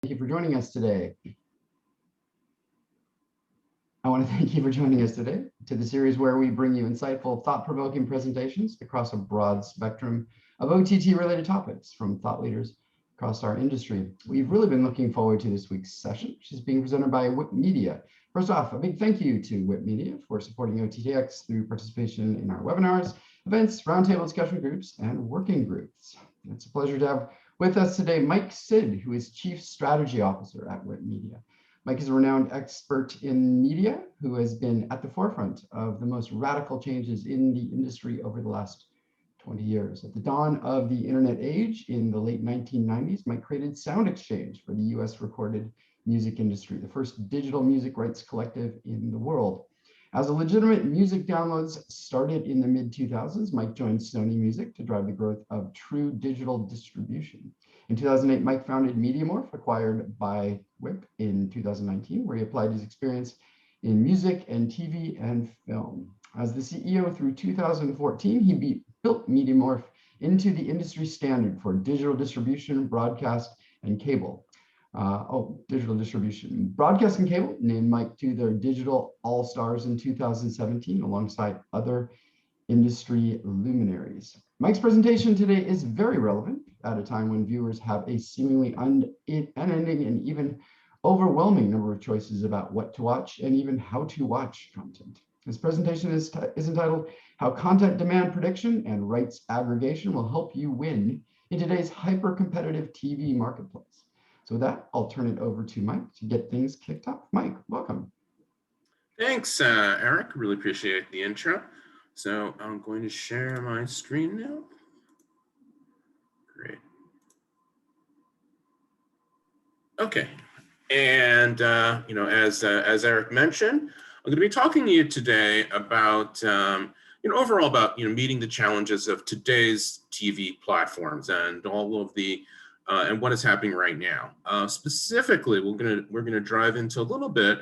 Thank you for joining us today. I want to thank you for joining us today to the series where we bring you insightful, thought-provoking presentations across a broad spectrum of OTT-related topics from thought leaders across our industry. We've really been looking forward to this week's session, which is being presented by WIP Media. First off, a big thank you to WIP Media for supporting OTT.X through participation in our webinars, events, roundtable discussion groups, and working groups. It's a pleasure to have with us today Mike Sid, who is Chief Strategy Officer at WIP Media. Mike is a renowned expert in media who has been at the forefront of the most radical changes in the industry over the last 20 years. At the dawn of the internet age in the late 1990s, Mike created Sound Exchange for the US recorded music industry, the first digital music rights collective in the world. As a legitimate music downloads started in the mid-2000s, Mike joined Sony Music to drive the growth of true digital distribution. In 2008, Mike founded MediaMorph, acquired by WIP in 2019, where he applied his experience in music and TV and film. As the CEO through 2014, he built MediaMorph into the industry standard for digital distribution, broadcast, and cable. Digital distribution. Broadcast and cable named Mike to their digital all-stars in 2017 alongside other industry luminaries. Mike's presentation today is very relevant at a time when viewers have a seemingly unending and even overwhelming number of choices about what to watch and even how to watch content. This presentation is entitled How Content Demand Prediction and Rights Aggregation Will Help You Win in Today's Hyper-Competitive TV Marketplace. So with that, I'll turn it over to Mike to get things kicked off. Mike, welcome. Thanks, Eric. Really appreciate the intro. So I'm going to share my screen now. Great. Okay. And as Eric mentioned, I'm going to be talking to you today about overall about meeting the challenges of today's TV platforms and all of the and what is happening right now. Specifically, we're gonna drive into a little bit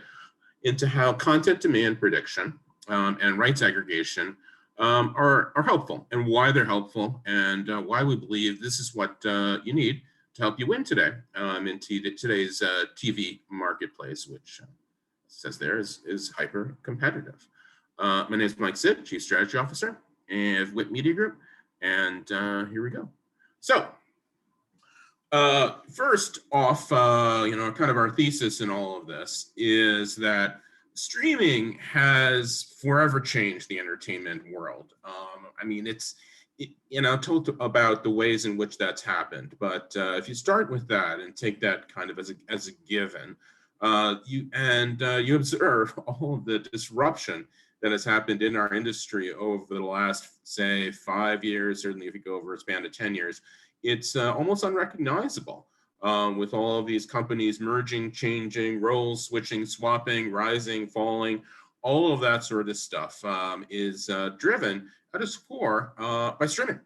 into how content demand prediction and rights aggregation are helpful, and why they're helpful, and why we believe this is what you need to help you win today in today's TV marketplace, which says there is hyper competitive. My name is Mike Sid, Chief Strategy Officer of WIP Media Group, and here we go. So. First off, kind of our thesis in all of this is that streaming has forever changed the entertainment world. I mean, I'll talk about the ways in which that's happened, but if you start with that and take that kind of as a given, you observe all of the disruption that has happened in our industry over the last, say, 5 years, certainly if you go over a span of 10 years, it's almost unrecognizable with all of these companies merging, changing, roles switching, swapping, rising, falling. All of that sort of stuff is driven at its core by streaming.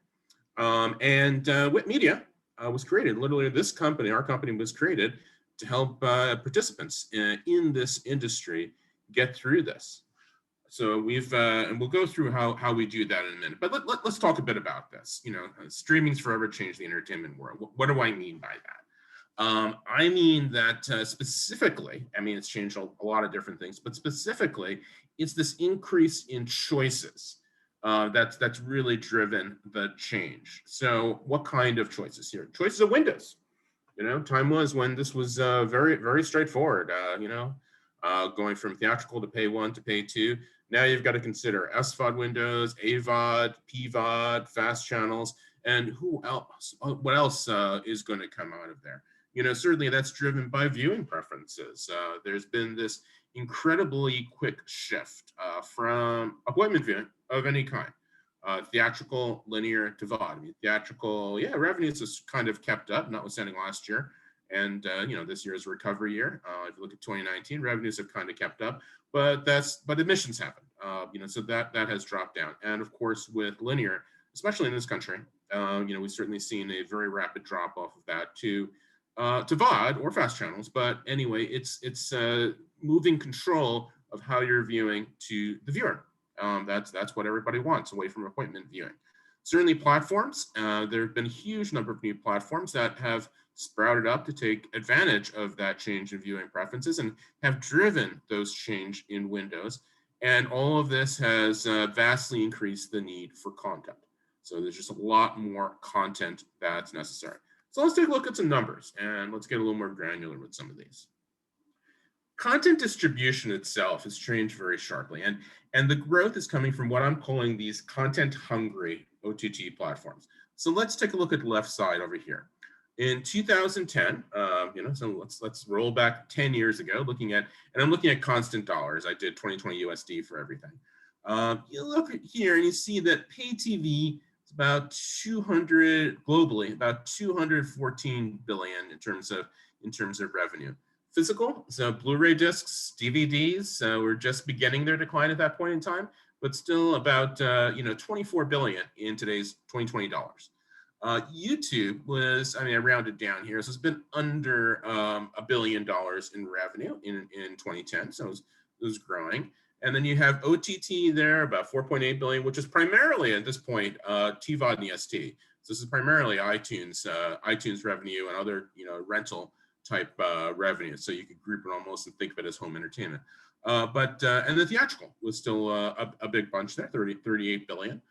And WIP Media was created, literally this company, our company was created to help participants in this industry get through this. So and we'll go through how we do that in a minute. But let's talk a bit about this. Streaming's forever changed the entertainment world. What do I mean by that? I mean that specifically, it's changed a lot of different things, but specifically, it's this increase in choices that's really driven the change. So what kind of choices here? Choices of windows. Time was when this was very, very straightforward, going from theatrical to pay 1 to pay 2. Now you've got to consider SVOD windows, AVOD, PVOD, fast channels, and who else? What else is going to come out of there? Certainly that's driven by viewing preferences. There's been this incredibly quick shift from appointment viewing of any kind, theatrical, linear to VOD. Theatrical, revenues has kind of kept up, notwithstanding last year. And this year's recovery year. If you look at 2019, revenues have kind of kept up, but admissions happen. So that has dropped down. And of course, with linear, especially in this country, we've certainly seen a very rapid drop off of that to VOD or fast channels. But anyway, it's moving control of how you're viewing to the viewer. That's what everybody wants, away from appointment viewing. Certainly platforms. There have been a huge number of new platforms that have sprouted up to take advantage of that change in viewing preferences and have driven those change in windows. And all of this has vastly increased the need for content. So there's just a lot more content that's necessary. So let's take a look at some numbers and let's get a little more granular with some of these. Content distribution itself has changed very sharply, and the growth is coming from what I'm calling these content-hungry OTT platforms. So let's take a look at the left side over here. In 2010, so let's roll back 10 years ago, and I'm looking at constant dollars. I did 2020 USD for everything. You look here and you see that pay TV is about 200 globally, about 214 billion in terms of revenue. Physical, so Blu-ray discs, DVDs were just beginning their decline at that point in time, but still about 24 billion in today's 2020 dollars. YouTube was, I rounded down here, so it's been under $1 billion in revenue in 2010, so it was growing. And then you have OTT there, about 4.8 billion, which is primarily at this point TVOD and EST. So this is primarily iTunes revenue and other rental type revenue. So you could group it almost and think of it as home entertainment. And the theatrical was still a big bunch there, 38 billion.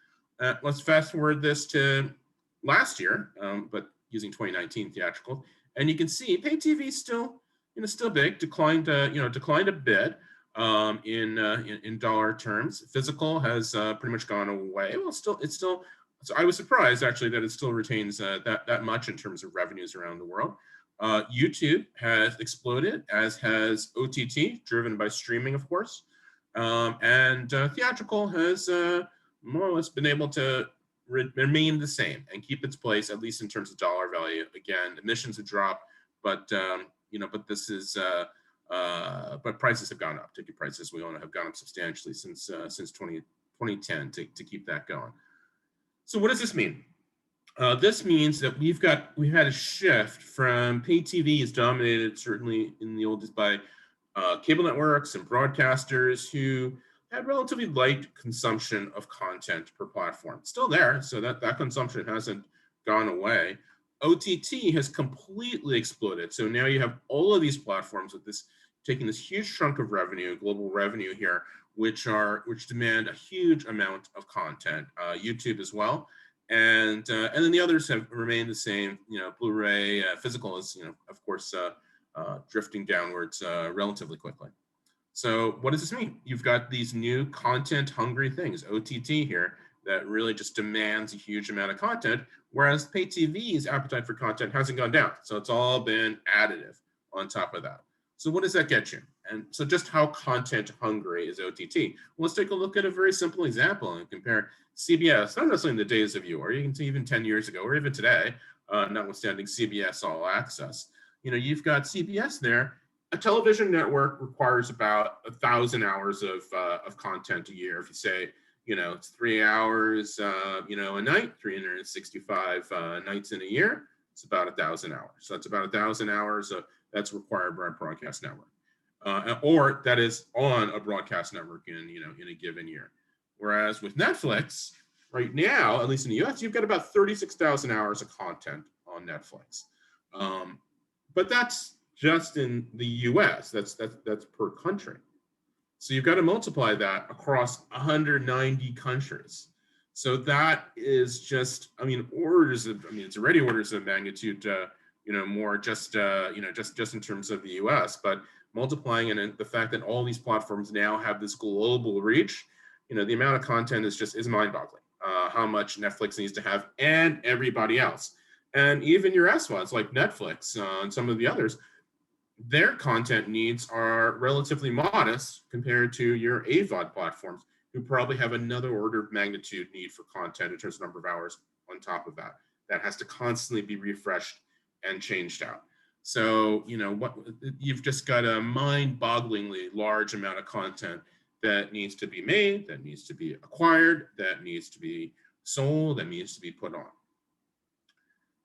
Let's fast forward this to last year, but using 2019 theatrical, and you can see pay TV still big, declined a bit in dollar terms. Physical has pretty much gone away. Well, it's still. So I was surprised actually that it still retains that much in terms of revenues around the world. YouTube has exploded, as has OTT, driven by streaming, of course, and theatrical has more or less been able to remain the same and keep its place, at least in terms of dollar value. Again, admissions have dropped, but prices have gone up. Ticket prices, we all know, have gone up substantially since 2010 to keep that going. So what does this mean? This means that we've had a shift from pay TV is dominated certainly in the oldest by cable networks and broadcasters who had relatively light consumption of content per platform. Still there, so that consumption hasn't gone away. OTT has completely exploded. So now you have all of these platforms with this taking this huge chunk of revenue, global revenue here, which demand a huge amount of content. YouTube as well. And then the others have remained the same. Blu-ray, physical is, of course, drifting downwards relatively quickly. So what does this mean? You've got these new content-hungry things, OTT here, that really just demands a huge amount of content, whereas pay TV's appetite for content hasn't gone down. So it's all been additive on top of that. So what does that get you? And so just how content-hungry is OTT? Well, let's take a look at a very simple example and compare CBS, not necessarily in the days of yore, you can see even 10 years ago, or even today, notwithstanding CBS All Access. You've got CBS there. A television network requires about 1,000 hours of content a year. If you say, it's 3 hours, a night, 365 nights in a year, it's about 1,000 hours. So that's about 1,000 hours that's required by a broadcast network, or that is on a broadcast network in a given year. Whereas with Netflix, right now, at least in the US, you've got about 36,000 hours of content on Netflix. But that's just in the US, that's per country. So you've got to multiply that across 190 countries. So that is just, it's already orders of magnitude, more just in terms of the US, but multiplying and the fact that all these platforms now have this global reach, the amount of content is mind-boggling. How much Netflix needs to have and everybody else. And even your SVODs like Netflix and some of the others, their content needs are relatively modest compared to your AVOD platforms, who probably have another order of magnitude need for content in terms of number of hours on top of that. That has to constantly be refreshed and changed out. So, you've just got a mind-bogglingly large amount of content that needs to be made, that needs to be acquired, that needs to be sold, that needs to be put on.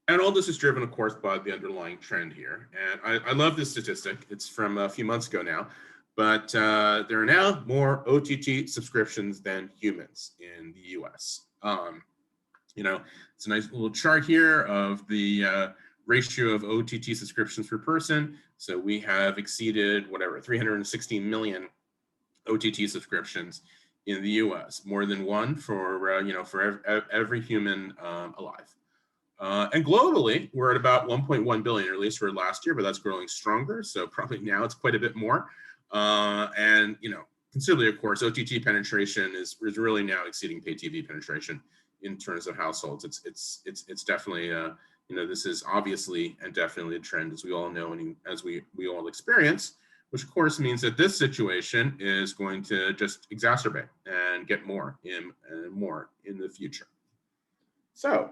And all this is driven, of course, by the underlying trend here. And I love this statistic. It's from a few months ago now, but there are now more OTT subscriptions than humans in the US. It's a nice little chart here of the ratio of OTT subscriptions per person. So we have exceeded whatever 360 million OTT subscriptions in the U.S., more than one for for every human alive. And globally, we're at about 1.1 billion, or at least for last year, but that's growing stronger. So probably now it's quite a bit more. And considerably, of course, OTT penetration is really now exceeding pay TV penetration in terms of households. It's definitely this is obviously and definitely a trend, as we all know and as we all experience, which of course means that this situation is going to just exacerbate and get more in the future. So,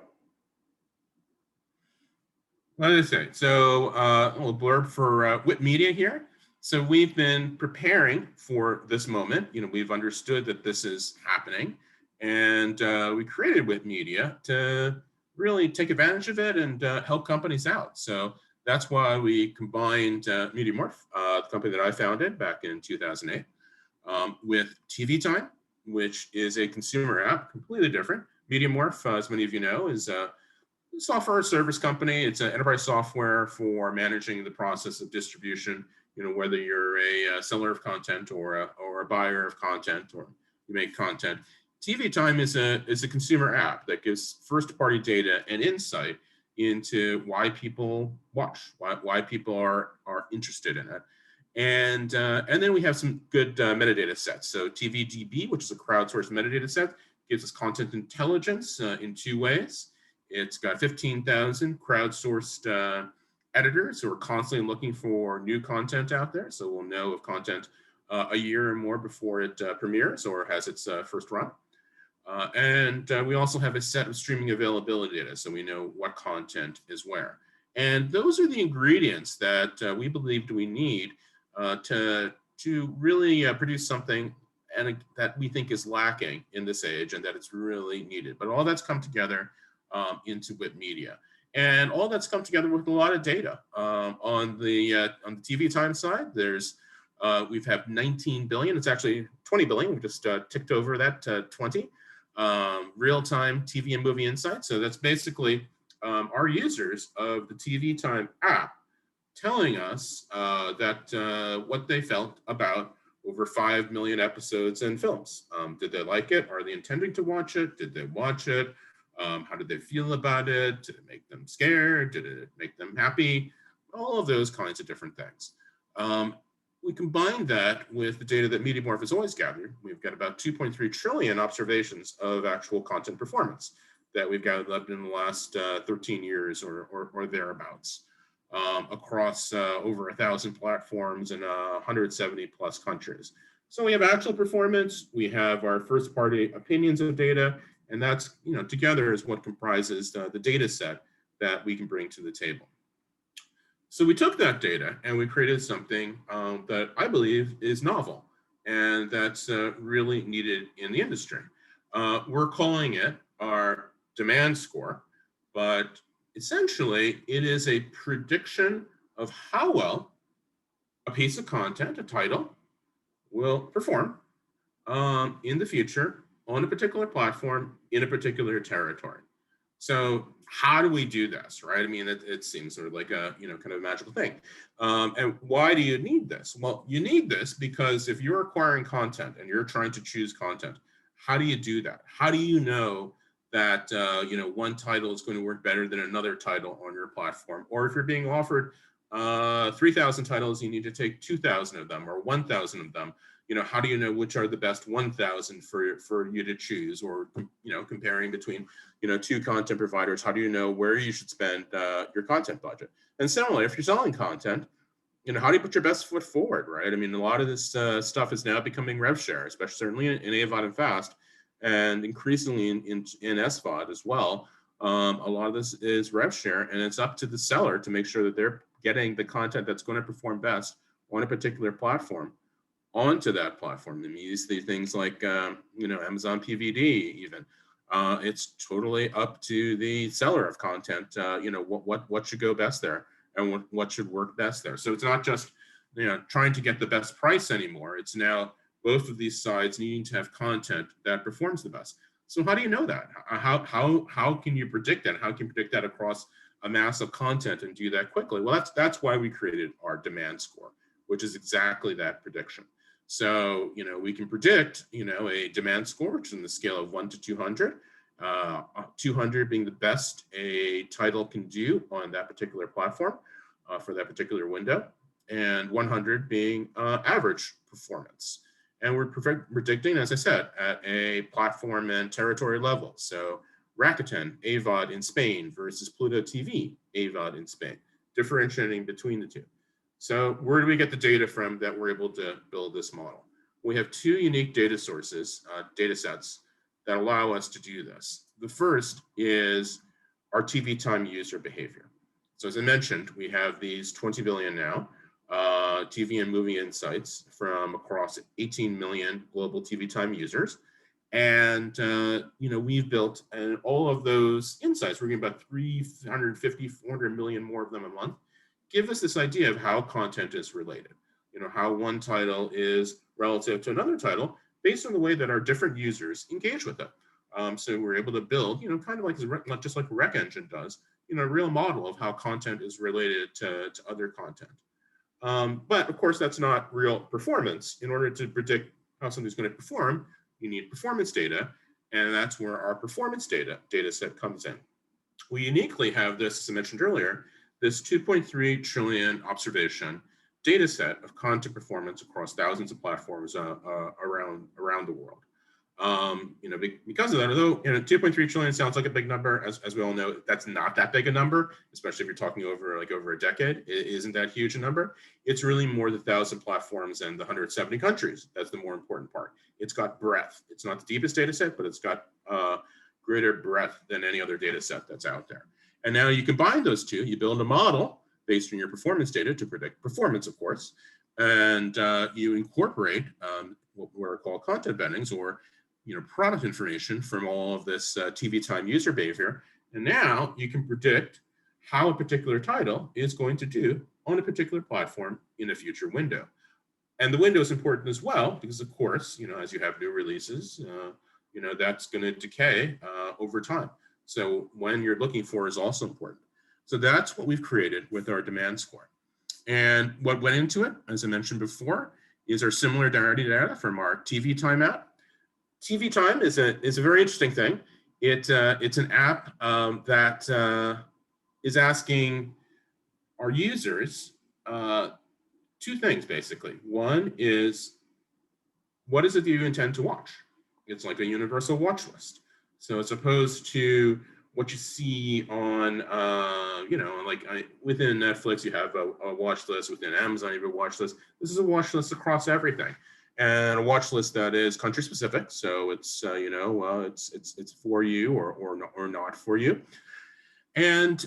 what did I say? So, a little blurb for WIT Media here. So we've been preparing for this moment. We've understood that this is happening, and we created WIT Media to really take advantage of it and help companies out. So that's why we combined MediaMorph, the company that I founded back in 2008, with TV Time, which is a consumer app, completely different. MediaMorph, as many of you know, is a software service company. It's an enterprise software for managing the process of distribution. Whether you're a seller of content or a buyer of content, or you make content. TV Time is a consumer app that gives first-party data and insight into why people watch, why people are interested in it. And then we have some good metadata sets. So TVDB, which is a crowdsourced metadata set, gives us content intelligence in two ways. It's got 15,000 crowdsourced editors who are constantly looking for new content out there. So we'll know of content a year or more before it premieres or has its first run. And we also have a set of streaming availability data, so we know what content is where. And those are the ingredients that we believed we need to really produce something that we think is lacking in this age and that it's really needed. But all that's come together into WIT Media. And all that's come together with a lot of data. On the TV Time side, we've had 19 billion. It's actually 20 billion. We just ticked over that 20. Real-time TV and movie insights. So that's basically our users of the TV Time app telling us that what they felt about over 5 million episodes and films. Did they like it? Are they intending to watch it? Did they watch it? How did they feel about it? Did it make them scared? Did it make them happy? All of those kinds of different things. We combine that with the data that MediaMorph has always gathered. We've got about 2.3 trillion observations of actual content performance that we've gathered in the last 13 years or thereabouts across over 1,000 platforms in 170 plus countries. So we have actual performance, we have our first party opinions of data, and that's, together is what comprises the data set that we can bring to the table. So we took that data and we created something that I believe is novel and that's really needed in the industry. We're calling it our demand score, but essentially it is a prediction of how well a piece of content, a title, will perform in the future on a particular platform in a particular territory. So how do we do this, right? I mean, it seems sort of like a, kind of a magical thing. And why do you need this? Well, you need this because if you're acquiring content and you're trying to choose content, how do you do that? How do you know that, one title is going to work better than another title on your platform? Or if you're being offered 3,000 titles, you need to take 2,000 of them or 1,000 of them. How do you know which are the best 1,000 for you to choose? Or, comparing between, two content providers, how do you know where you should spend your content budget? And similarly, if you're selling content, how do you put your best foot forward, right? I mean, a lot of this stuff is now becoming rev share, especially certainly in AVOD and FAST, and increasingly in SVOD as well. A lot of this is rev share, and it's up to the seller to make sure that they're getting the content that's going to perform best on a particular platform onto that platform. And you see things like, Amazon PVD even. It's totally up to the seller of content, what should go best there and what should work best there. So it's not just, trying to get the best price anymore. It's now both of these sides needing to have content that performs the best. So how do you know that? How can you predict that? How can you predict that across a mass of content and do that quickly? Well, that's why we created our demand score, which is exactly that prediction. So, we can predict, a demand score, which is in the scale of 1 to 200, 200 being the best a title can do on that particular platform for that particular window, and 100 being average performance. And we're predicting, as I said, at a platform and territory level. So Rakuten AVOD in Spain versus Pluto TV AVOD in Spain, differentiating between the two. So where do we get the data from that we're able to build this model? We have two unique data sources, data sets, that allow us to do this. The first is our TV time user behavior. So as I mentioned, we have these 20 billion now TV and movie insights from across 18 million global TV time users. And, we've built all of those insights, we're getting about 350, 400 million more of them a month, give us this idea of how content is related, how one title is relative to another title based on the way that our different users engage with it. So we're able to build, kind of like just like a rec engine does, a real model of how content is related to other content. But of course, that's not real performance. In order to predict how something's going to perform, you need performance data, and that's where our performance data set comes in. We uniquely have this, as I mentioned earlier, this 2.3 trillion observation data set of content performance across thousands of platforms around the world. Because of that, although 2.3 trillion sounds like a big number, as we all know, that's not that big a number, especially if you're talking over a decade. It isn't that huge a number. It's really more the 1,000 platforms and the 170 countries. That's the more important part. It's got breadth. It's not the deepest data set, but it's got greater breadth than any other data set that's out there. And now you combine those two, you build a model based on your performance data to predict performance, of course, and you incorporate what are called content bendings, or product information from all of this TV time user behavior. And now you can predict how a particular title is going to do on a particular platform in a future window. And the window is important as well, because of course, as you have new releases, that's going to decay over time. So when you're looking for is also important. So that's what we've created with our demand score. And what went into it, as I mentioned before, is our similarity data from our TV time app. TV time is a very interesting thing. It's an app that is asking our users two things, basically. One is, what is it that you intend to watch? It's like a universal watch list. So as opposed to what you see on, within Netflix, you have a watch list. Within Amazon, you have a watch list. This is a watch list across everything. And a watch list that is country specific, so it's it's for you or not for you, and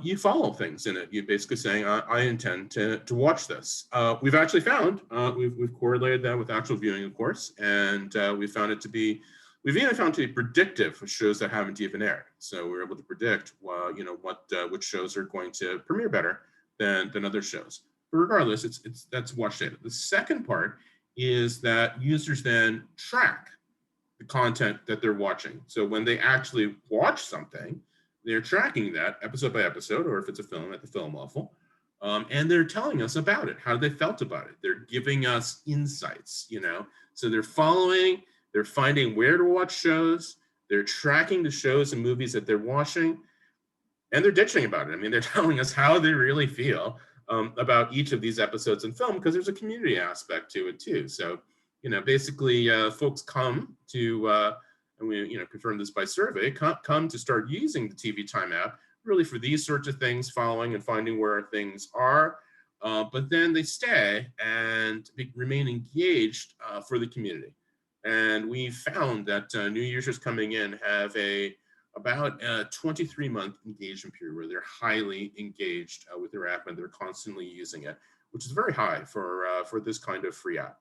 you follow things in it. You're basically saying, I intend to watch this. We've actually found we've correlated that with actual viewing, of course, and we've even found to be predictive for shows that haven't even aired. So we're able to predict which shows are going to premiere better than other shows. But regardless, that's watch data. The second part is that users then track the content that they're watching. So when they actually watch something, they're tracking that episode by episode, or if it's a film, at the film level, and they're telling us about it, how they felt about it. They're giving us insights, So they're finding where to watch shows, they're tracking the shows and movies that they're watching, and they're ditching about it. I mean, they're telling us how they really feel about each of these episodes in film, because there's a community aspect to it too. So, basically folks come to, and we, confirm this by survey, come to start using the TV Time app really for these sorts of things, following and finding where things are. But then they stay and remain engaged for the community. And we found that new users coming in have about a 23-month engagement period where they're highly engaged with their app and they're constantly using it, which is very high for this kind of free app.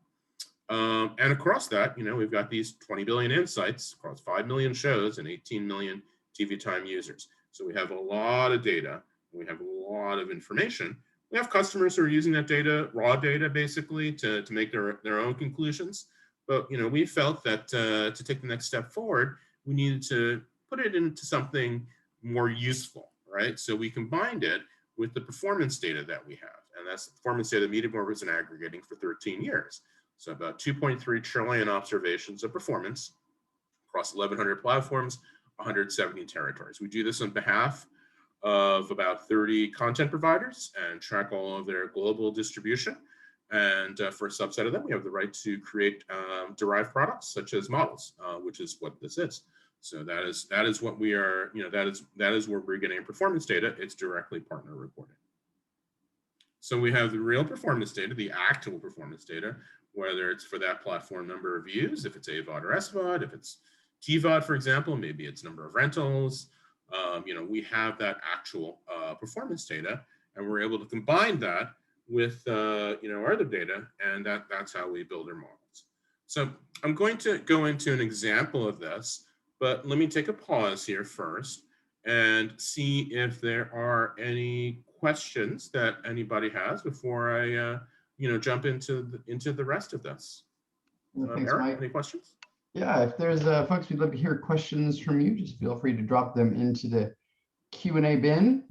And across that, we've got these 20 billion insights across 5 million shows and 18 million TV time users. So we have a lot of data. We have a lot of information. We have customers who are using that data, raw data, basically, to make their own conclusions. But we felt that to take the next step forward, we needed to put it into something more useful, right? So we combined it with the performance data that we have. And that's the performance data Media was aggregating for 13 years. So about 2.3 trillion observations of performance across 1,100 platforms, 170 territories. We do this on behalf of about 30 content providers and track all of their global distribution. And for a subset of them, we have the right to create derived products such as models, which is what this is. So that is what we are, that is where we're getting performance data. It's directly partner reported. So we have the real performance data, the actual performance data, whether it's for that platform number of views, if it's AVOD or SVOD, if it's TVOD, for example, maybe it's number of rentals. We have that actual performance data, and we're able to combine that with our other data, and that's how we build our models. So I'm going to go into an example of this, but let me take a pause here first and see if there are any questions that anybody has before I jump into the rest of this. Thanks, Eric, Mike. any questions? Yeah, if there's folks, we'd love to hear questions from you. Just feel free to drop them into the Q&A bin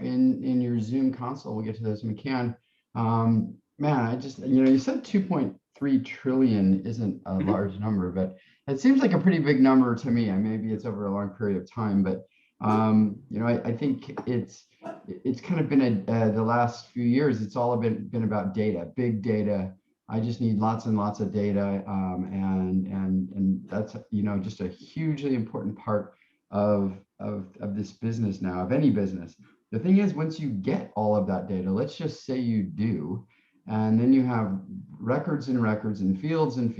in your Zoom console. We'll get to those when we can. Man, I just, you said 2.3 trillion isn't a large number, but it seems like a pretty big number to me. And maybe it's over a long period of time, but I think it's kind of been the last few years. It's all been about data, big data. I just need lots and lots of data, and that's just a hugely important part of this business now, of any business. The thing is, once you get all of that data, let's just say you do, and then you have records and records and fields and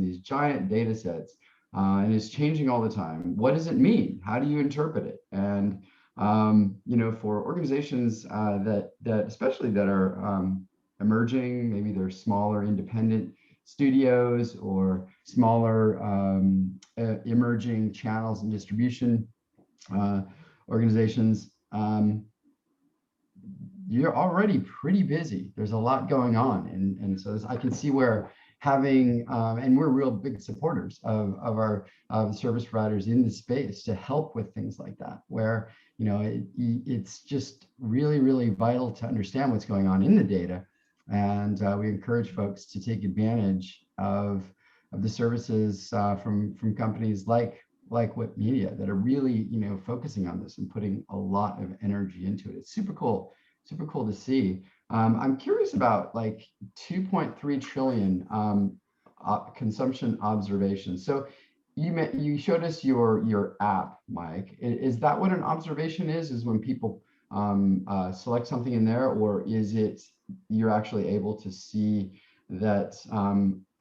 these giant data sets, and it's changing all the time. What does it mean? How do you interpret it? And for organizations that especially that are emerging, maybe they're smaller independent studios or smaller emerging channels and distribution organizations, you're already pretty busy. There's a lot going on, and so I can see where having and we're real big supporters of our service providers in the space to help with things like that, where it's just really, really vital to understand what's going on in the data. And we encourage folks to take advantage of the services from companies like Whip Media that are really focusing on this and putting a lot of energy into it. It's super cool to see. I'm curious about like 2.3 trillion consumption observations. So you showed us your app, Mike. Is that what an observation is? Is when people select something in there, or is it you're actually able to see that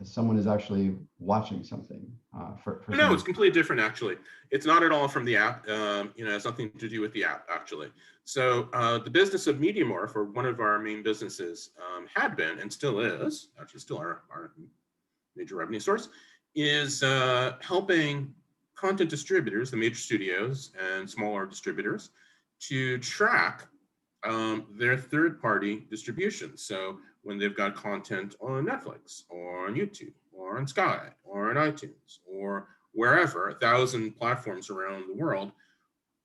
someone is actually watching something? No, it's completely different, actually. It's not at all from the app. It has nothing to do with the app, actually. So the business of MediaMorph, or one of our main businesses, had been and still is, actually still our major revenue source, is helping content distributors, the major studios and smaller distributors, to track their third-party distribution. So when they've got content on Netflix or on YouTube or on Sky or on iTunes or wherever, 1,000 platforms around the world,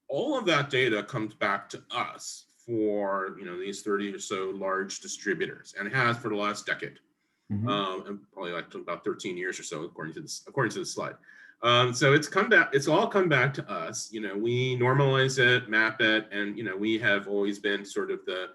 all of that data comes back to us for these 30 or so large distributors, and has for the last decade, and probably like about 13 years or so, according to this slide. So it's all come back to us. We normalize it, map it, and we have always been sort of the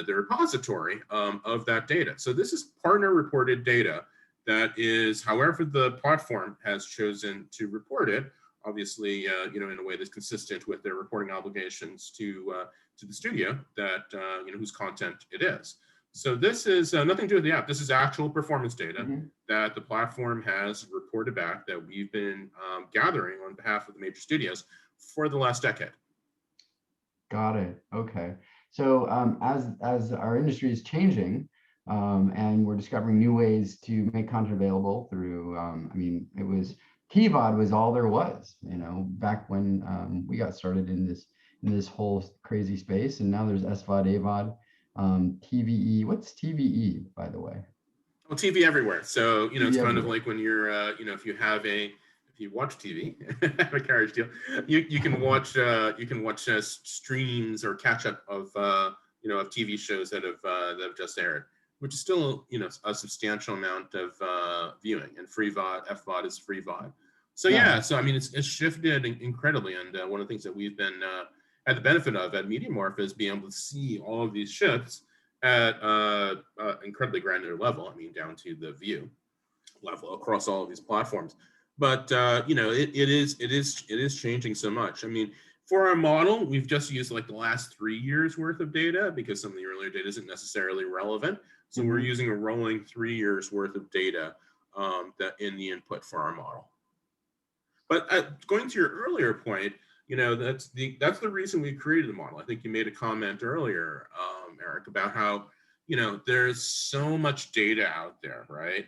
repository of that data. So this is partner reported data that is, however the platform has chosen to report it, obviously in a way that's consistent with their reporting obligations to the studio that whose content it is. So this is nothing to do with the app. This is actual performance data that the platform has reported back, that we've been gathering on behalf of the major studios for the last decade. Got it. Okay. So as our industry is changing, and we're discovering new ways to make content available through, it was TVOD was all there was, back when we got started in this whole crazy space, and now there's SVOD, AVOD. TVE. What's TVE, by the way? Well, TV everywhere. So it's kind of everywhere. like when you're if you if you watch TV, have a carriage deal, you can watch streams or catch up of of TV shows that have just aired, which is still a substantial amount of viewing. And free VOD, FVOD is free VOD. So yeah, so I mean it's shifted incredibly, and one of the things that we've been had the benefit of at MediaMorph is being able to see all of these shifts at incredibly granular level. I mean, down to the view level across all of these platforms. But it is changing so much. I mean, for our model, we've just used like the last 3 years worth of data because some of the earlier data isn't necessarily relevant. So we're using a rolling 3 years worth of data that in the input for our model. But going to your earlier point, that's the reason we created the model. I think you made a comment earlier, Eric, about how there's so much data out there, right?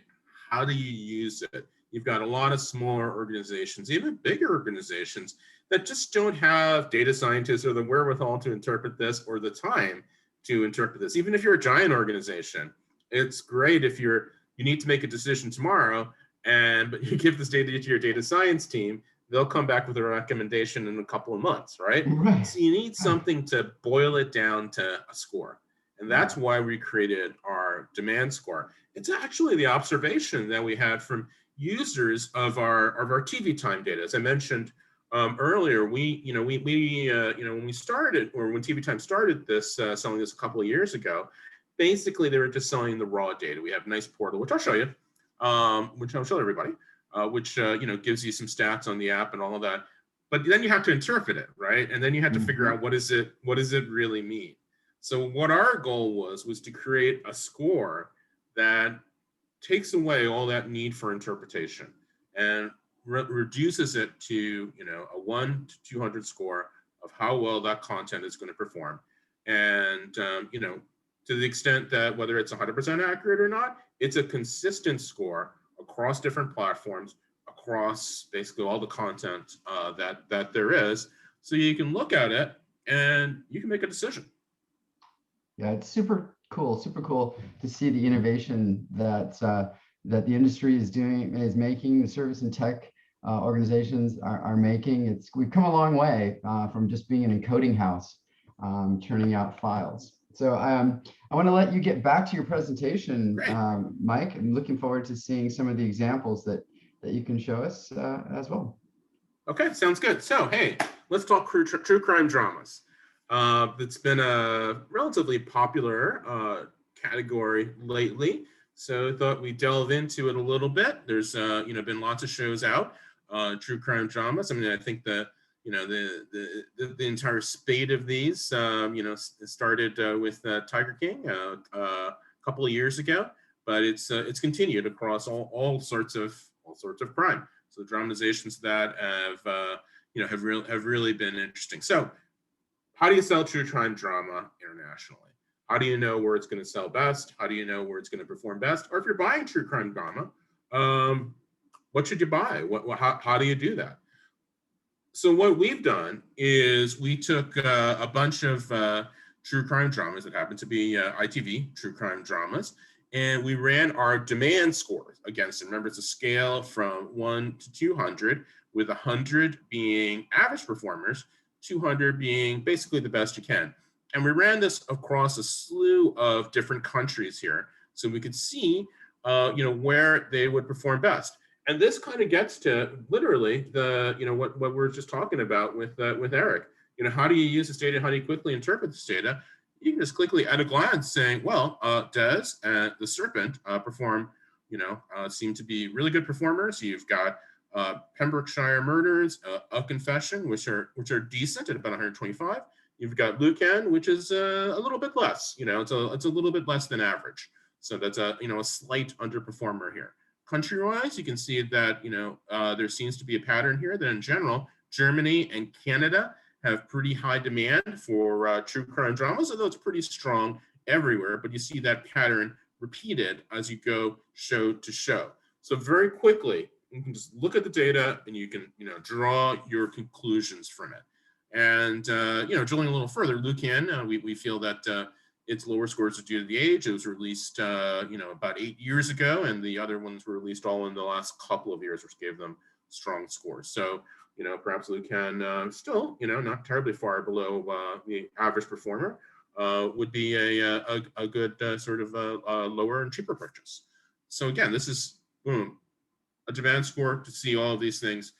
How do you use it? You've got a lot of smaller organizations, even bigger organizations that just don't have data scientists or the wherewithal to interpret this or the time to interpret this. Even if you're a giant organization, it's great if you need to make a decision tomorrow, but you give this data to your data science team, they'll come back with a recommendation in a couple of months, right? So you need something to boil it down to a score. And that's why we created our demand score. It's actually the observation that we had from users of our TV time data. As I mentioned earlier, when we started, or when TV time started selling this a couple of years ago, basically they were just selling the raw data. We have a nice portal, which I'll show you, which I'll show everybody, which gives you some stats on the app and all of that. But then you have to interpret it, right? And then you have to figure out what does it really mean. So what our goal was to create a score that takes away all that need for interpretation and reduces it to a 1 to 200 score of how well that content is going to perform. And to the extent that whether it's 100% accurate or not, it's a consistent score across different platforms, across basically all the content that there is. So you can look at it and you can make a decision. Yeah, it's super cool to see the innovation that the industry is making, the service and tech organizations are making. We've come a long way from just being an encoding house, churning out files. So I want to let you get back to your presentation, Mike. I'm looking forward to seeing some of the examples that you can show us as well. Okay, sounds good. So hey, let's talk true crime dramas. It's been a relatively popular category lately, so I thought we'd delve into it a little bit. There's been lots of shows out, true crime dramas. I mean, I think the entire spate of these started with Tiger King a couple of years ago, but it's continued across all sorts of crime. So the dramatizations that have really been interesting. So how do you sell true crime drama internationally? How do you know where it's going to sell best? How do you know where it's going to perform best? Or if you're buying true crime drama, what should you buy? How do you do that? So what we've done is we took a bunch of true crime dramas that happen to be ITV true crime dramas, and we ran our demand scores against them. Remember, it's a scale from 1 to 200, with 100 being average performers, 200 being basically the best you can. And we ran this across a slew of different countries here, so we could see where they would perform best. And this kind of gets to literally what we're just talking about with Eric. How do you use this data? How do you quickly interpret this data? You can just quickly at a glance saying, well, Des and the Serpent seem to be really good performers. You've got Pembrokeshire Murders, A Confession, which are decent at about 125. You've got Lucan, which is a little bit less. It's a little bit less than average. So that's a slight underperformer here. Country-wise, you can see that there seems to be a pattern here that in general, Germany and Canada have pretty high demand for true crime dramas, although it's pretty strong everywhere. But you see that pattern repeated as you go show to show. So very quickly, you can just look at the data and you can draw your conclusions from it. And drilling a little further, Lucan, we feel that its lower scores are due to the age. It was released about 8 years ago, and the other ones were released all in the last couple of years, which gave them strong scores. So, perhaps Lucan still, not terribly far below the average performer, would be a good sort of lower and cheaper purchase. So again, this is boom, a demand score to see all of these things.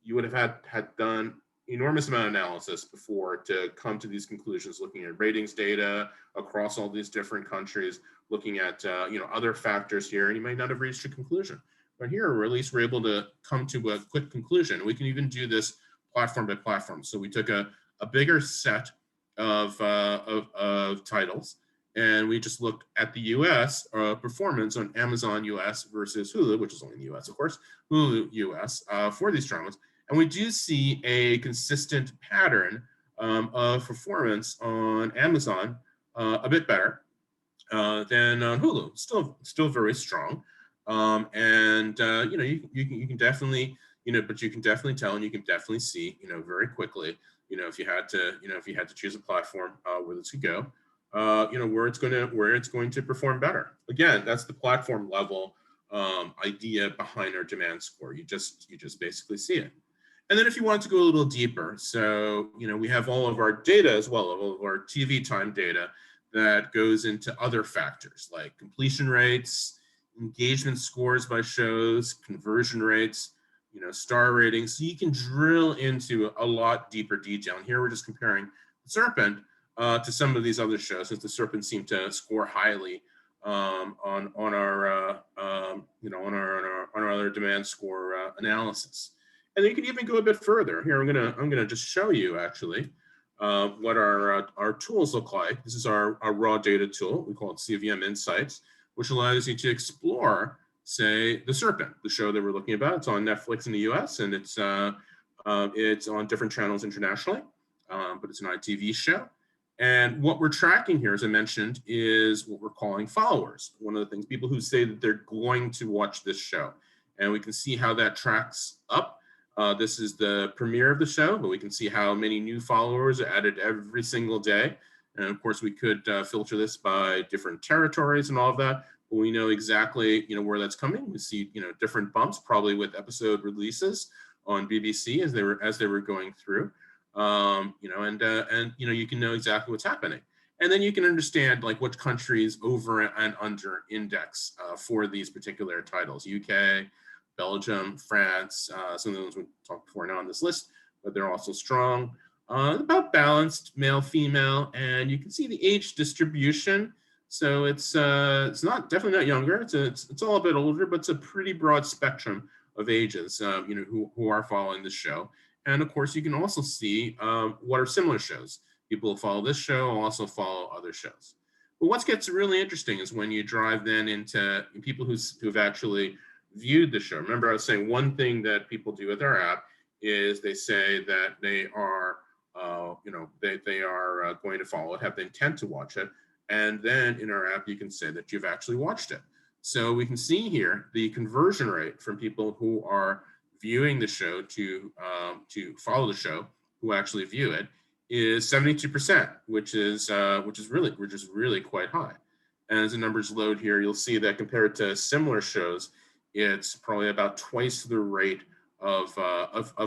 You would have had done enormous amount of analysis before to come to these conclusions, looking at ratings data across all these different countries, looking at other factors here, and you might not have reached a conclusion. But here, or at least we're able to come to a quick conclusion. We can even do this platform by platform. So we took a bigger set of titles, and we just looked at the US performance on Amazon US versus Hulu, which is only in the US, of course, Hulu US for these dramas. And we do see a consistent pattern of performance on Amazon, a bit better than on Hulu. Still very strong. You can definitely, but you can definitely tell, and you can definitely see, very quickly, if you had to choose a platform where this could go, where it's going to perform better. Again, that's the platform level idea behind our demand score. You just basically see it. And then if you want to go a little deeper, so, we have all of our data as well, all of our TV time data that goes into other factors like completion rates, engagement scores by shows, conversion rates, star ratings. So you can drill into a lot deeper detail. And here we're just comparing The Serpent to some of these other shows, since The Serpent seemed to score highly on our other demand score analysis. And then you can even go a bit further. Here, I'm gonna just show you actually what our tools look like. This is our raw data tool. We call it CVM Insights, which allows you to explore, say, The Serpent, the show that we're looking about. It's on Netflix in the US, and it's on different channels internationally, but it's an ITV show. And what we're tracking here, as I mentioned, is what we're calling followers. One of the things, people who say that they're going to watch this show. And we can see how that tracks up. This is the premiere of the show, but we can see how many new followers are added every single day. And of course, we could filter this by different territories and all of that. But we know exactly, where that's coming. We see, different bumps, probably with episode releases on BBC as they were going through. You can know exactly what's happening. And then you can understand like which countries over and under index for these particular titles. UK, Belgium, France, some of the ones we talked before now on this list, but they're also strong. About balanced, male, female, and you can see the age distribution. So it's definitely not younger. It's all a bit older, but it's a pretty broad spectrum of ages, who are following the show. And of course, you can also see what are similar shows. People who follow this show also follow other shows. But what gets really interesting is when you drive then into people who've actually viewed the show. Remember, I was saying one thing that people do with our app is they say that they are, they are going to follow it, have the intent to watch it, and then in our app you can say that you've actually watched it. So we can see here the conversion rate from people who are viewing the show to follow the show, who actually view it, is 72%, which is really quite high. And as the numbers load here, you'll see that compared to similar shows, it's probably about twice the rate of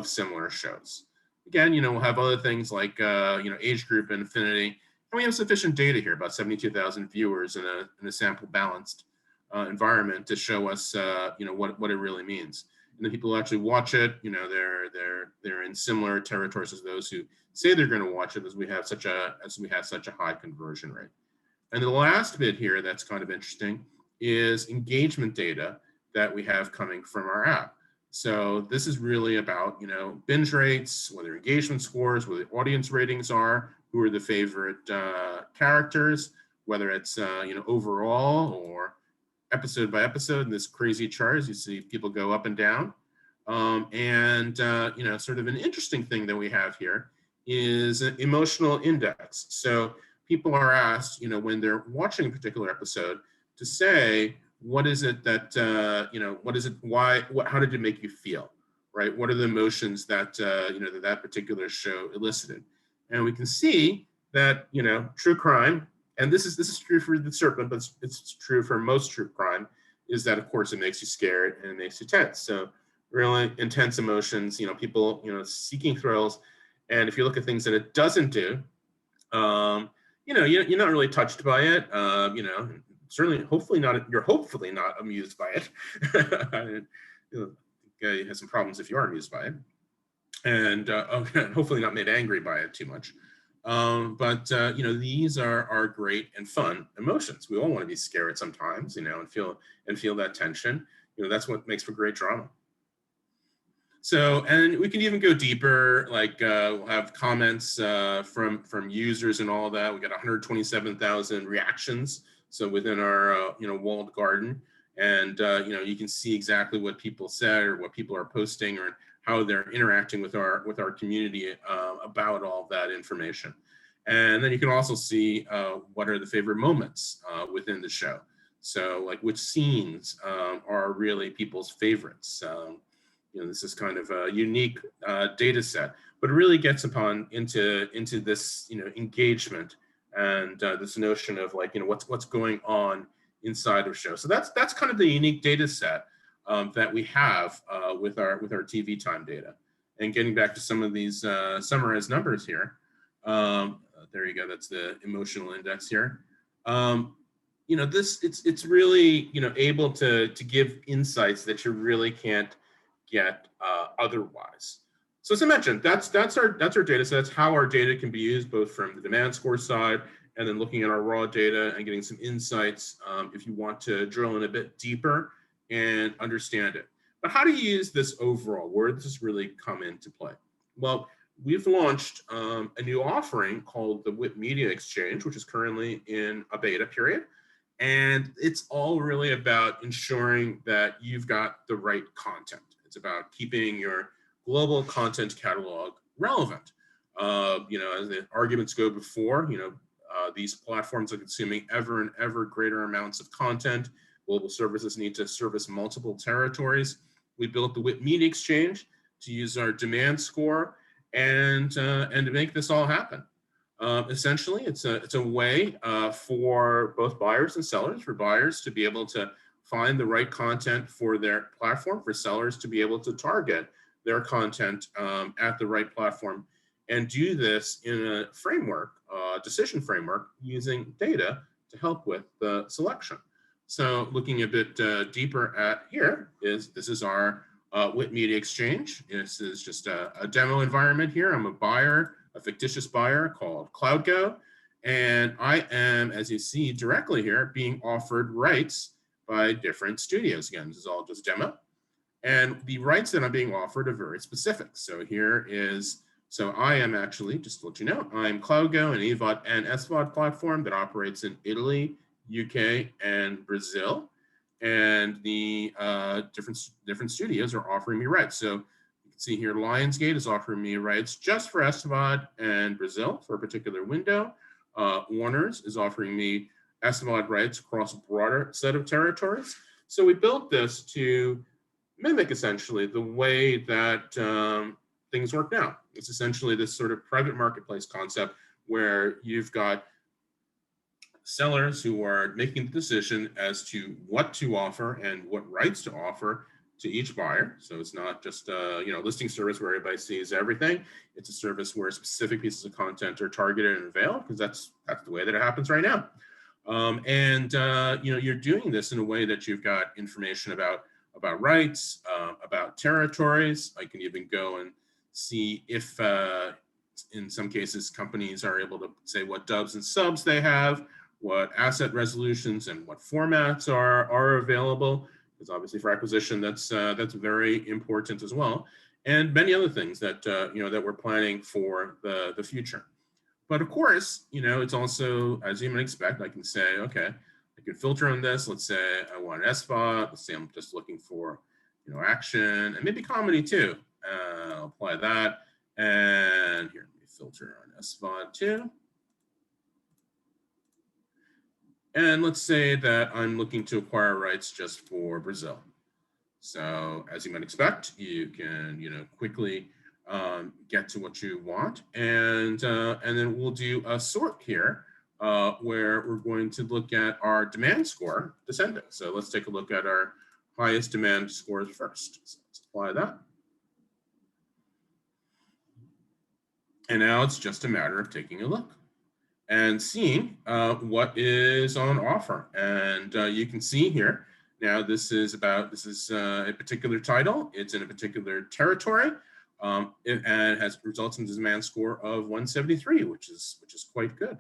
similar shows. Again, we'll have other things like age group and affinity, and we have sufficient data here, about 72,000 viewers in a sample balanced environment to show us what it really means. And the people who actually watch it, they're in similar territories as those who say they're going to watch it, as we have such a high conversion rate. And the last bit here that's kind of interesting is engagement data that we have coming from our app. So this is really about, binge rates, whether engagement scores, whether the audience ratings are, who are the favorite characters, whether it's, overall or episode by episode in this crazy chart, as you see people go up and down. Sort of an interesting thing that we have here is an emotional index. So people are asked, when they're watching a particular episode, to say, what is it that, how did it make you feel, right? What are the emotions that, that particular show elicited? And we can see that, true crime, and this is true for The Serpent, but it's true for most true crime, is that, of course, it makes you scared and it makes you tense. So really intense emotions, people, seeking thrills. And if you look at things that it doesn't do, you're not really touched by it. Certainly, you're hopefully not amused by it. You have some problems if you are amused by it. And hopefully not made angry by it too much. But these are great and fun emotions. We all want to be scared sometimes, and feel that tension. That's what makes for great drama. So, and we can even go deeper, like we'll have comments from users and all that. We got 127,000 reactions. So within our walled garden, and you can see exactly what people said or what people are posting or how they're interacting with our community about all of that information. And then you can also see what are the favorite moments within the show. So like which scenes are really people's favorites. This is kind of a unique data set, but it really gets into this engagement and this notion of like what's going on inside the show. So that's kind of the unique data set that we have with our TV time data. And getting back to some of these summarized numbers here, there you go. That's the emotional index here. It's really able to give insights that you really can't get otherwise. So as I mentioned, that's our data set. That's how our data can be used, both from the demand score side and then looking at our raw data and getting some insights if you want to drill in a bit deeper and understand it. But how do you use this overall? Where does this really come into play? Well, we've launched a new offering called the WIP Media Exchange, which is currently in a beta period. And it's all really about ensuring that you've got the right content. It's about keeping your global content catalog relevant. As the arguments go before, these platforms are consuming ever and ever greater amounts of content. Global services need to service multiple territories. We built the WIP Media Exchange to use our demand score and to make this all happen. Essentially, it's a way for both buyers and sellers, for buyers to be able to find the right content for their platform, for sellers to be able to target their content at the right platform, and do this in a framework, decision framework, using data to help with the selection. So looking a bit deeper at this is our WIP Media Exchange. This is just a demo environment here. I'm a buyer, a fictitious buyer called CloudGo, and I am, as you see directly here, being offered rights by different studios. Again, this is all just demo. And the rights that I'm being offered are very specific. So I am actually, just to let you know, I'm CloudGo, an AVOD and SVOD platform that operates in Italy, UK, and Brazil. And the different studios are offering me rights. So you can see here, Lionsgate is offering me rights just for SVOD and Brazil for a particular window. Warner's is offering me SVOD rights across a broader set of territories. So we built this to mimic essentially the way that things work now. It's essentially this sort of private marketplace concept where you've got sellers who are making the decision as to what to offer and what rights to offer to each buyer. So it's not just a listing service where everybody sees everything. It's a service where specific pieces of content are targeted and available, because that's the way that it happens right now. You're doing this in a way that you've got information about rights, about territories. I can even go and see if, in some cases, companies are able to say what dubs and subs they have, what asset resolutions and what formats are available. Because obviously for acquisition, that's very important as well, and many other things that that we're planning for the future. But of course, it's also, as you might expect, I can say, okay, I can filter on this. Let's say I want an SVOD. Let's say I'm just looking for, action and maybe comedy too. I'll apply that. And here, let me filter on SVOD too. And let's say that I'm looking to acquire rights just for Brazil. So as you might expect, you can, quickly get to what you want, and then we'll do a sort here where we're going to look at our demand score descending. So let's take a look at our highest demand scores first. So let's apply that. And now it's just a matter of taking a look and seeing what is on offer. And you can see here, now this is a particular title. It's in a particular territory. And has results in a demand score of 173, which is quite good.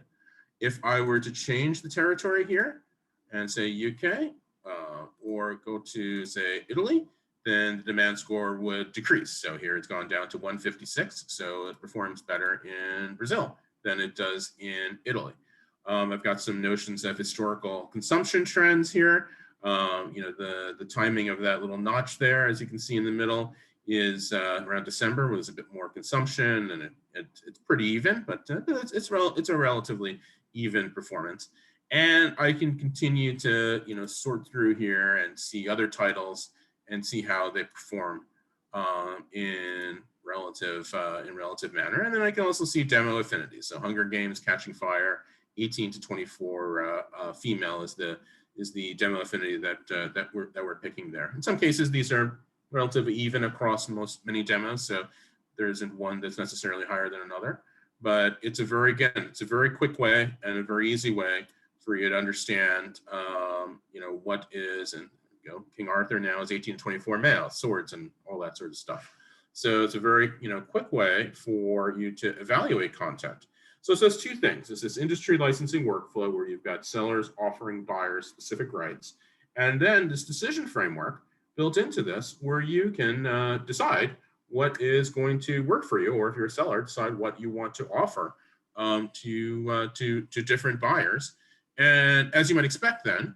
If I were to change the territory here and say UK, or go to say Italy, then the demand score would decrease. So here it's gone down to 156. So it performs better in Brazil than it does in Italy. I've got some notions of historical consumption trends here. The timing of that little notch there, as you can see in the middle, is around December, where there's a bit more consumption, and it's pretty even, but it's a relatively even performance. And I can continue to sort through here and see other titles and see how they perform in relative manner. And then I can also see demo affinity. So Hunger Games, Catching Fire, 18 to 24 female is the demo affinity that we're picking there. In some cases, these are relatively even across many demos, so there isn't one that's necessarily higher than another. But it's a very quick way and a very easy way for you to understand, what is, and King Arthur now is 18 to 24 male, swords and all that sort of stuff. So it's a very quick way for you to evaluate content. So it says two things. It's this industry licensing workflow where you've got sellers offering buyers specific rights, and then this decision framework built into this where you can decide what is going to work for you, or if you're a seller, decide what you want to offer to different buyers. And as you might expect then,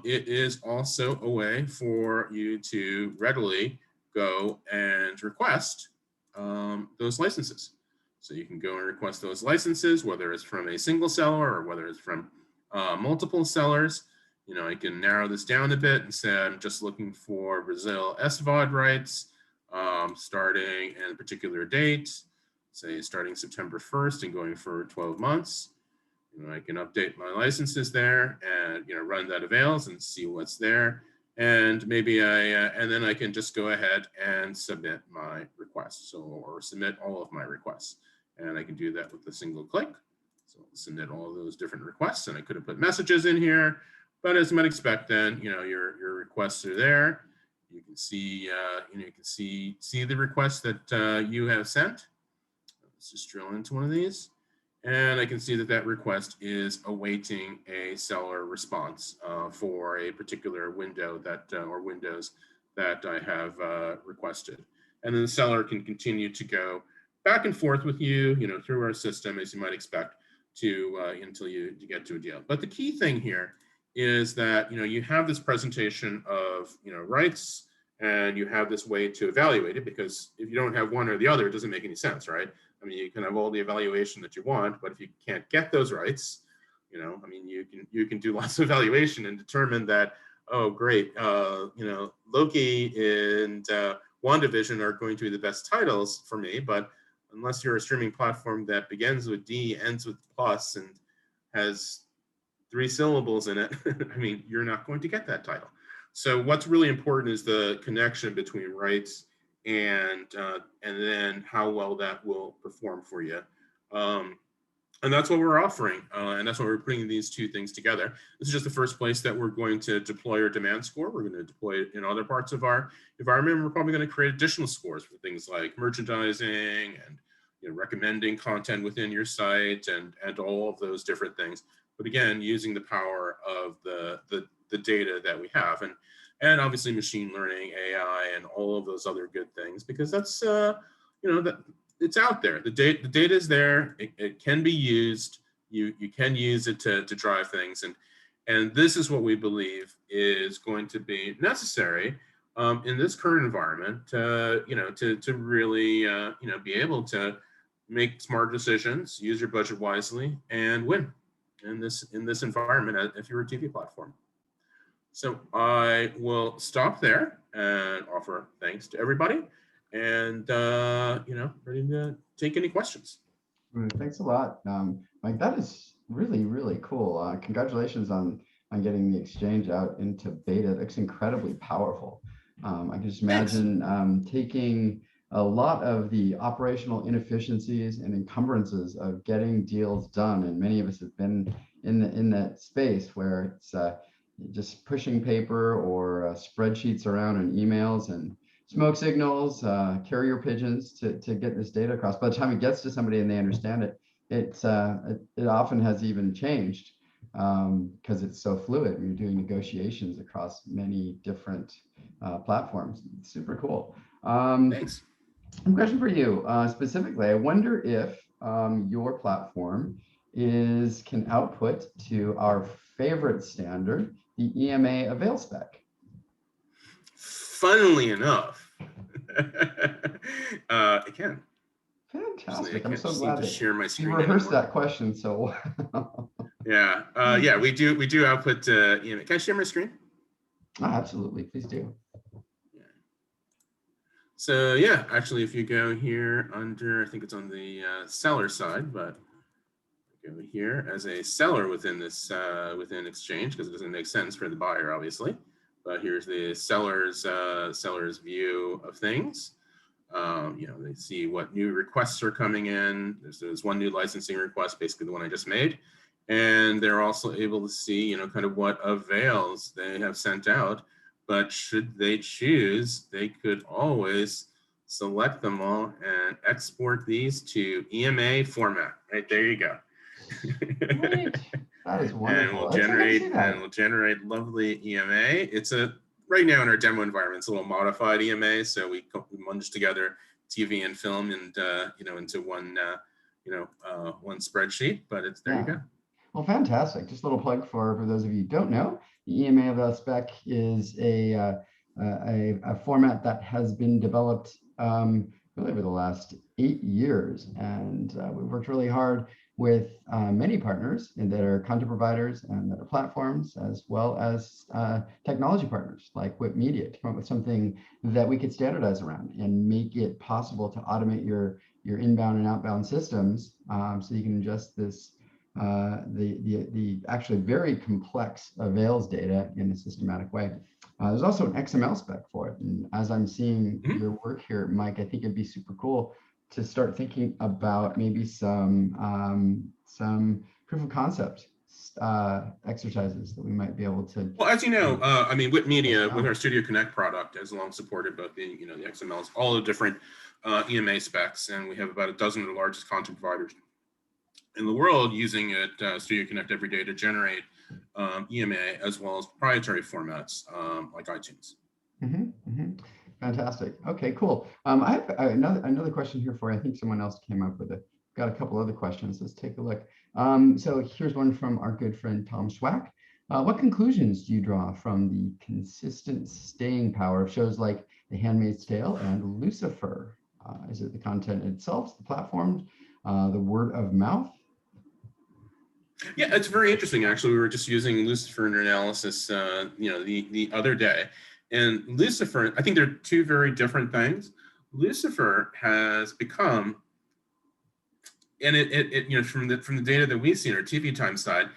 it is also a way for you to readily go and request those licenses. So you can go and request those licenses, whether it's from a single seller or whether it's from multiple sellers. I can narrow this down a bit and say I'm just looking for Brazil SVOD rights starting at a particular date, say starting September 1st and going for 12 months. I can update my licenses there and run that avails and see what's there. And maybe and then I can just go ahead and submit my request, or submit all of my requests. And I can do that with a single click. So I'll submit all of those different requests, and I could have put messages in here, but as you might expect, then your requests are there. You can see see the requests that you have sent. Let's just drill into one of these, and I can see that request is awaiting a seller response for a particular window or windows that I have requested. And then the seller can continue to go back and forth with you, through our system, as you might expect, until you get to a deal. But the key thing here is that you have this presentation of rights, and you have this way to evaluate it, because if you don't have one or the other, it doesn't make any sense, right? I mean, you can have all the evaluation that you want, but if you can't get those rights, you can do lots of evaluation and determine that, oh great, Loki and WandaVision are going to be the best titles for me, but unless you're a streaming platform that begins with D, ends with plus, and has 3 syllables in it, I mean, you're not going to get that title. So what's really important is the connection between rights and then how well that will perform for you. And that's what we're offering, and that's why we're putting these two things together. This is just the first place that we're going to deploy our demand score. We're going to deploy it in other parts of our environment. We're probably going to create additional scores for things like merchandising and recommending content within your site and all of those different things. But again, using the power of the data that we have, and obviously machine learning, AI, and all of those other good things, because that's that it's out there. The data is there. It can be used. You can use it to drive things, and this is what we believe is going to be necessary in this current environment to really be able to make smart decisions, use your budget wisely, and win in this environment if you're a TV platform. So I will stop there and offer thanks to everybody, and ready to take any questions. Thanks a lot, Mike. That is really, really cool. Congratulations on on getting the exchange out into beta. That's incredibly powerful. I can just Thanks. imagine taking a lot of the operational inefficiencies and encumbrances of getting deals done. And many of us have been in that space where it's just pushing paper or spreadsheets around and emails and smoke signals, carrier pigeons to get this data across. By the time it gets to somebody and they understand it, it often has even changed because it's so fluid. You're doing negotiations across many different platforms. It's super cool. Thanks. A question for you specifically. I wonder if your platform can output to our favorite standard, the EMA avail spec. Funnily enough, it can. Fantastic. I I'm so just glad need to share my screen you rehearsed anymore. that question so well. Yeah, yeah, we do output EMA. Can I share my screen? Oh, absolutely, please do. Yeah. So yeah, actually, if you go here under, I think it's on the seller side, but go here as a seller within this within Exchange, because it doesn't make sense for the buyer, obviously. But here's the seller's view of things. You know, they see what new requests are coming in. There's one new licensing request, basically the one I just made. And they're also able to see, you know, kind of what avails they have sent out. But should they choose, they could always select them all and export these to EMA format. Right, there you go. Great. That is wonderful. And we'll generate lovely EMA. It's right now in our demo environment, it's a little modified EMA. So we munged together TV and film and you know, into one one spreadsheet. But it's there. You go. Well, fantastic. Just a little plug for those of you who don't know, the EMA of spec is a format that has been developed really over the last 8 years. And we've worked really hard with many partners that are content providers and that are platforms, as well as technology partners like Whip Media, to come up with something that we could standardize around and make it possible to automate your inbound and outbound systems, so you can ingest this the actually very complex avails data in a systematic way. There's also an XML spec for it. And as I'm seeing your work here, Mike, I think it'd be super cool to start thinking about maybe some proof of concept exercises that we might be able to. Well, as you know, I mean, Whip Media with our Studio Connect product has long supported both the the XMLs, all the different EMA specs, and we have about a dozen of the largest content providers in the world using it, Studio Connect every day to generate EMA as well as proprietary formats like iTunes. Fantastic. Okay, cool. I have another question here for you. I think someone else came up with it. Got a couple other questions. Let's take a look. So here's one from our good friend Tom Schwack. What conclusions do you draw from the consistent staying power of shows like The Handmaid's Tale and Lucifer? Is it the content itself, the platform, the word of mouth? Yeah, it's very interesting. Actually, we were just using Lucifer in analysis, the other day, and Lucifer. I think they're two very different things. Lucifer has become, and it from the data that we've seen, our TV time side,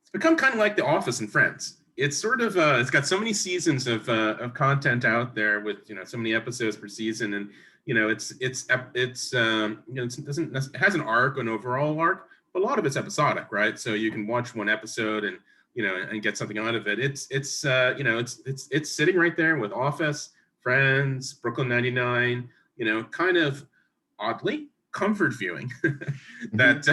it's become kind of like The Office and Friends. It's sort of it's got so many seasons of content out there with so many episodes per season, and it has an arc, an overall arc. A lot of it's episodic, right? So you can watch one episode and and get something out of it. It's sitting right there with Office, Friends, Brooklyn 99. Kind of oddly comfort viewing that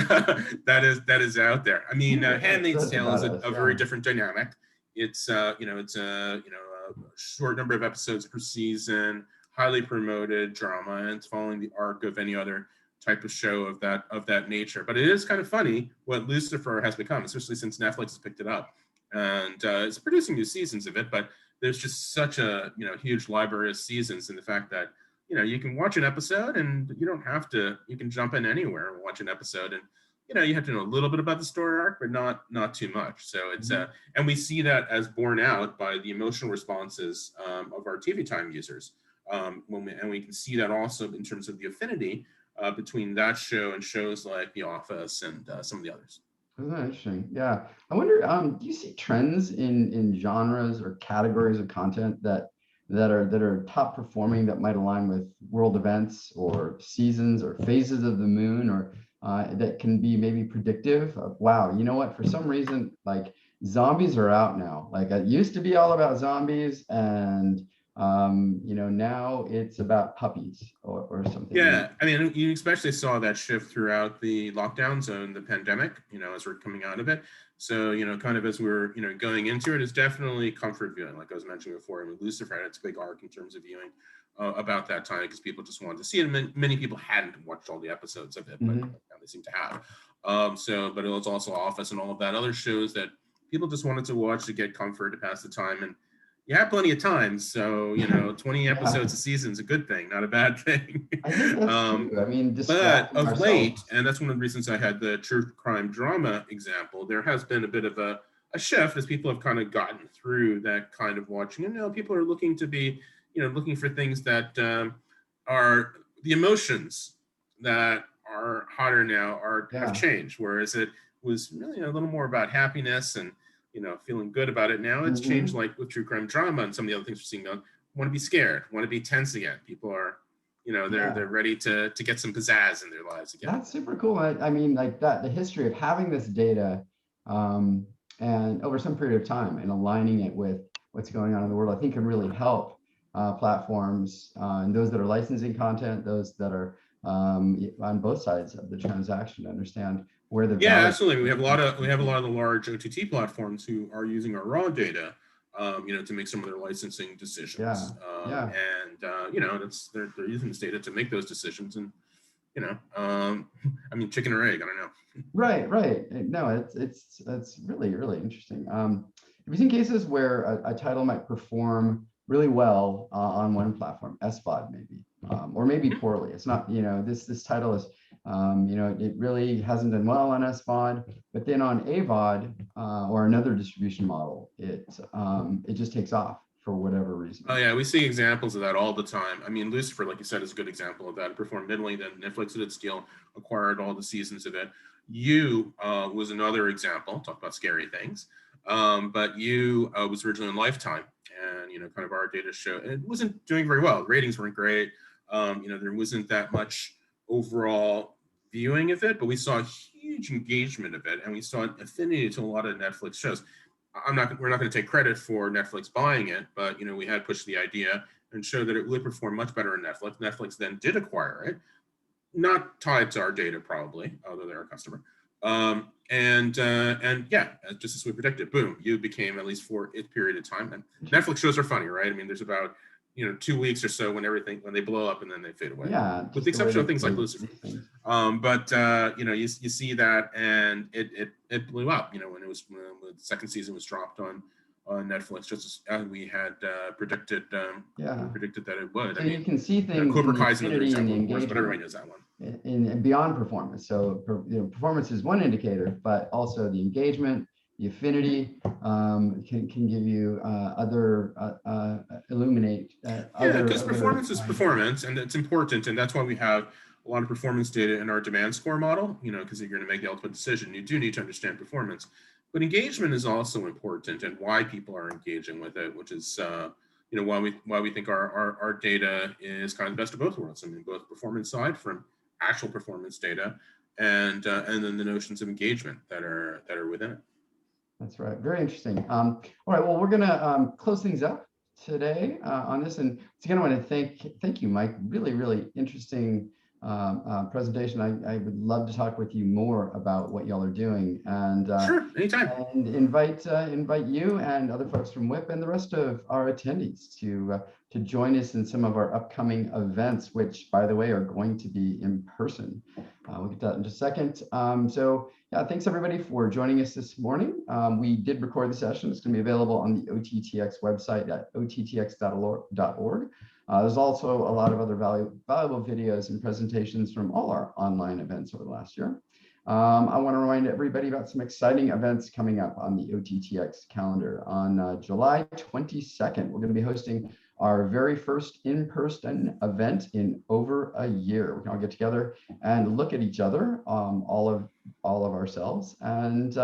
is out there. I mean, Handmaid's Tale is a very different dynamic. It's it's a short number of episodes per season, highly promoted drama, and it's following the arc of any other type of show of that nature. But it is kind of funny what Lucifer has become, especially since Netflix has picked it up, and it's producing new seasons of it. But there's just such a huge library of seasons, and the fact that you can watch an episode and you don't have to. You can jump in anywhere and watch an episode, and you have to know a little bit about the story arc, but not too much. So it's and we see that as borne out by the emotional responses of our TV time users. And we can see that also in terms of the affinity between that show and shows like The Office and some of the others. Isn't that interesting? Yeah. I wonder, do you see trends in genres or categories of content that are top performing that might align with world events or seasons or phases of the moon, or that can be maybe predictive of, wow, you know what, for some reason, like zombies are out now. Like it used to be all about zombies, and now it's about puppies or something. Yeah, I mean, you especially saw that shift throughout the lockdown zone, the pandemic, as we're coming out of it. So, kind of as we're, going into it, it's definitely comfort viewing, like I was mentioning before. I mean, Lucifer had its big arc in terms of viewing about that time because people just wanted to see it. And many people hadn't watched all the episodes of it, but now they seem to have. But it was also Office and all of that other shows that people just wanted to watch to get comfort, to pass the time. And you have plenty of time, so 20 episodes a season is a good thing, not a bad thing. I think that's true. I mean, But of ourselves. late, and that's one of the reasons I had the true crime drama example, there has been a bit of a shift as people have kind of gotten through that kind of watching. And people are looking to be, looking for things that are the emotions that are hotter now have changed, whereas it was really a little more about happiness and feeling good about it. Now it's changed, like with true crime drama and some of the other things we're seeing now. Want to be scared, want to be tense again. People are, they're ready to get some pizzazz in their lives again. That's super cool. I mean, like that, the history of having this data and over some period of time and aligning it with what's going on in the world, I think can really help platforms and those that are licensing content, those that are on both sides of the transaction, to understand where the absolutely. We have a lot of the large OTT platforms who are using our raw data, to make some of their licensing decisions. And they're using this data to make those decisions. And I mean, chicken or egg, I don't know. Right. No, it's really, really interesting. Have you seen cases where a title might perform really well on one platform, SVOD maybe, or maybe poorly? It's not, this title is, it really hasn't done well on SVOD, but then on AVOD or another distribution model, it just takes off for whatever reason. Oh yeah, we see examples of that all the time. I mean, Lucifer, like you said, is a good example of that. It performed middling, then Netflix did its deal, acquired all the seasons of it. You was another example. Talk about scary things. But You was originally on Lifetime, and kind of our data show it wasn't doing very well. Ratings weren't great. There wasn't that much overall viewing of it, but we saw a huge engagement of it, and we saw an affinity to a lot of Netflix shows. We're not going to take credit for Netflix buying it, but we had pushed the idea and showed that it would perform much better in Netflix. Netflix then did acquire it, not tied to our data probably, although they're a customer. Just as we predicted, boom, You became, at least for its period of time. And Netflix shows are funny, right? I mean, there's about 2 weeks or so when they blow up and then they fade away. Yeah. With the exception of things like Lucifer. You see that, and it blew up. When the second season was dropped on Netflix, just as we had predicted. Predicted that it would. So you can see things. Cobra Kai is another example, of course, but everybody knows that one. In beyond performance. So performance is one indicator, but also the engagement, the affinity can give you illuminate. Because performance is performance, and it's important, and that's why we have a lot of performance data in our demand score model. Because if you're going to make the ultimate decision, you do need to understand performance. But engagement is also important, and why people are engaging with it, which is why we think our data is kind of the best of both worlds. I mean, both performance side from actual performance data, and then the notions of engagement that are within it. That's right. Very interesting. All right. Well, we're going to close things up today on this, and again, I want to thank you, Mike. Really, really interesting presentation. I would love to talk with you more about what y'all are doing, and sure, anytime. And invite you and other folks from WIP and the rest of our attendees to join us in some of our upcoming events, which, by the way, are going to be in person. We'll get to that in just a second. Thanks everybody for joining us this morning. We did record the session. It's going to be available on the OTT.X website at OTT.X.org. There's also a lot of other valuable videos and presentations from all our online events over the last year. I want to remind everybody about some exciting events coming up on the OTT.X calendar. On July 22nd, we're going to be hosting our very first in-person event in over a year. We can all get together and look at each other, all of ourselves, and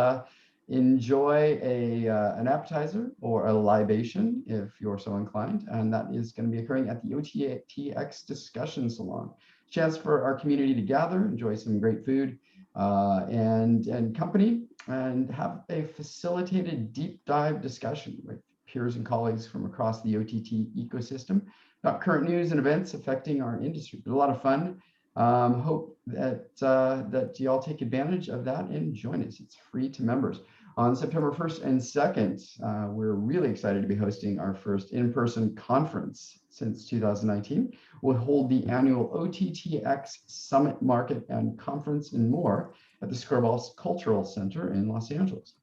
enjoy an appetizer or a libation if you're so inclined. And that is going to be occurring at the OTT.X discussion salon. Chance for our community to gather, enjoy some great food and company, and have a facilitated deep dive discussion with peers and colleagues from across the OTT ecosystem about current news and events affecting our industry. It's a lot of fun. Hope that you all take advantage of that and join us. It's free to members. On September 1st and 2nd, we're really excited to be hosting our first in-person conference since 2019. We'll hold the annual OTT.X Summit, Market, and Conference and more at the Skirball Cultural Center in Los Angeles.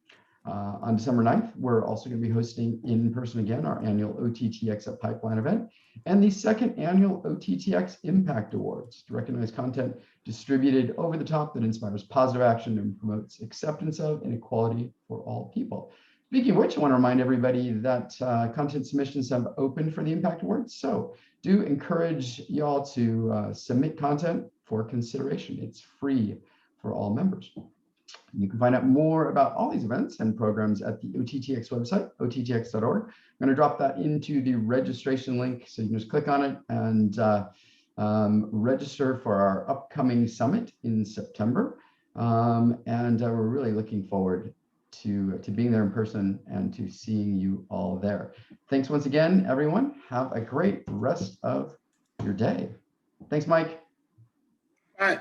On December 9th, we're also going to be hosting in person again our annual OTT.X at Pipeline event and the second annual OTT.X Impact Awards to recognize content distributed over the top that inspires positive action and promotes acceptance of and equality for all people. Speaking of which, I want to remind everybody that content submissions have opened for the Impact Awards. So do encourage y'all to submit content for consideration. It's free for all members. You can find out more about all these events and programs at the OTT.X website, OTTX.org. I'm going to drop that into the registration link, so you can just click on it and register for our upcoming summit in September. We're really looking forward to being there in person and to seeing you all there. Thanks once again, everyone. Have a great rest of your day. Thanks, Mike. All right.